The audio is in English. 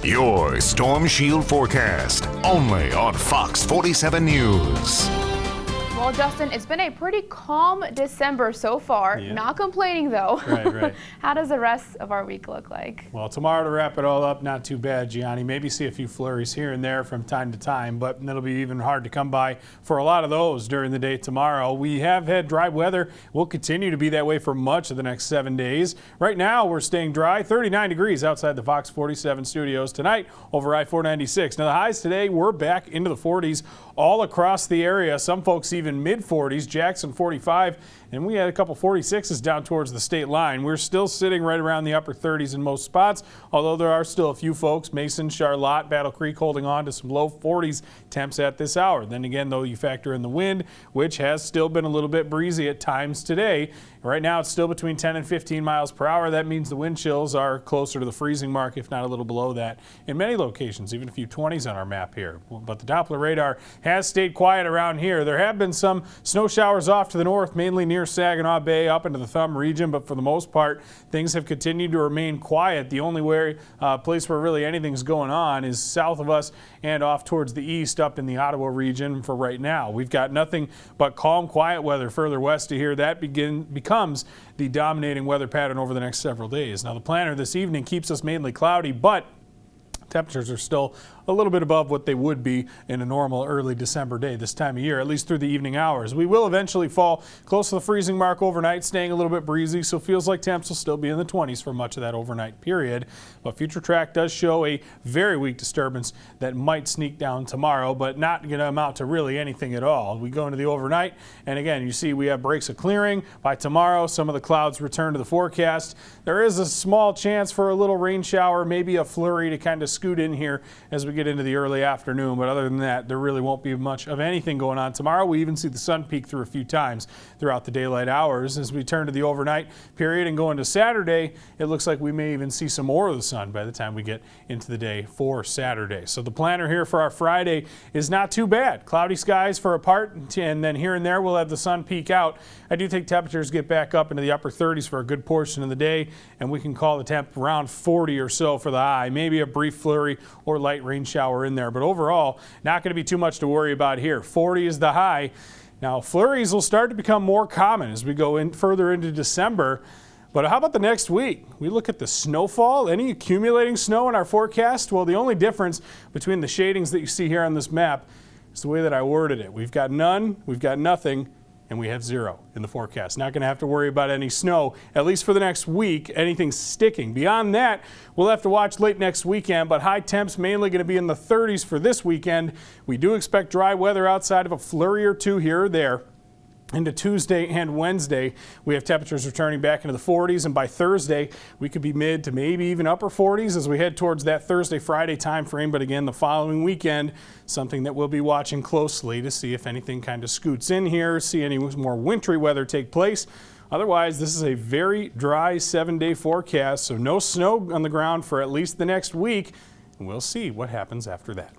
Your Storm Shield forecast, only on Fox 47 News. Well, Justin, it's been a pretty calm December so far. Yeah. Not complaining, though. Right. How does the rest of our week look like? Well, tomorrow to wrap it all up, not too bad, Gianni. Maybe see a few flurries here and there from time to time, but it'll be even hard to come by for a lot of those during the day tomorrow. We have had dry weather. We'll continue to be that way for much of the next 7 days. Right now, we're staying dry, 39 degrees outside the Fox 47 studios tonight over I-496. Now, the highs today were back into the 40s all across the area. Some folks even mid-40s, Jackson 45, and we had a couple 46s down towards the state line. We're still sitting right around the upper 30s in most spots, although there are still a few folks, Mason, Charlotte, Battle Creek, holding on to some low 40s temps at this hour. Then again, though, you factor in the wind, which has still been a little bit breezy at times today. Right now, it's still between 10 and 15 miles per hour. That means the wind chills are closer to the freezing mark, if not a little below that in many locations, even a few 20s on our map here. But the Doppler radar has stayed quiet around here. There have been some snow showers off to the north, mainly near Saginaw Bay up into the Thumb region, but for the most part, things have continued to remain quiet. The only place where really anything's going on is south of us and off towards the east up in the Ottawa region for right now. We've got nothing but calm, quiet weather further west of here. That becomes the dominating weather pattern over the next several days. Now, the planner this evening keeps us mainly cloudy, but temperatures are still a little bit above what they would be in a normal early December day this time of year, at least through the evening hours. We will eventually fall close to the freezing mark overnight, staying a little bit breezy, so feels like temps will still be in the 20s for much of that overnight period. But Future Track does show a very weak disturbance that might sneak down tomorrow, but not going to amount to really anything at all. We go into the overnight, and again, you see we have breaks of clearing. By tomorrow, some of the clouds return to the forecast. There is a small chance for a little rain shower, maybe a flurry to kind of scoot in here as we get into the early afternoon, but other than that, there really won't be much of anything going on tomorrow. We even see the sun peek through a few times throughout the daylight hours. As we turn to the overnight period and go into Saturday, it looks like we may even see some more of the sun by the time we get into the day for Saturday. So the planner here for our Friday is not too bad. Cloudy skies for a part, and then here and there we'll have the sun peek out. I do think temperatures get back up into the upper 30s for a good portion of the day, and we can call the temp around 40 or so for the high. Maybe a brief flurry or light rain shower in there, but overall, not going to be too much to worry about here. 40 is the high. Now, flurries will start to become more common as we go in further into December. But how about the next week? We look at the snowfall, any accumulating snow in our forecast. Well, the only difference between the shadings that you see here on this map is the way that I worded it. We've got none, we've got nothing, and we have 0 in the forecast. Not going to have to worry about any snow, at least for the next week, anything sticking. Beyond that, we'll have to watch late next weekend, but high temps mainly going to be in the 30s for this weekend. We do expect dry weather outside of a flurry or two here or there. Into Tuesday and Wednesday, we have temperatures returning back into the 40s, and by Thursday, we could be mid to maybe even upper 40s as we head towards that Thursday-Friday time frame. But again, the following weekend, something that we'll be watching closely to see if anything kind of scoots in here, see any more wintry weather take place. Otherwise, this is a very dry 7-day forecast, so no snow on the ground for at least the next week, and we'll see what happens after that.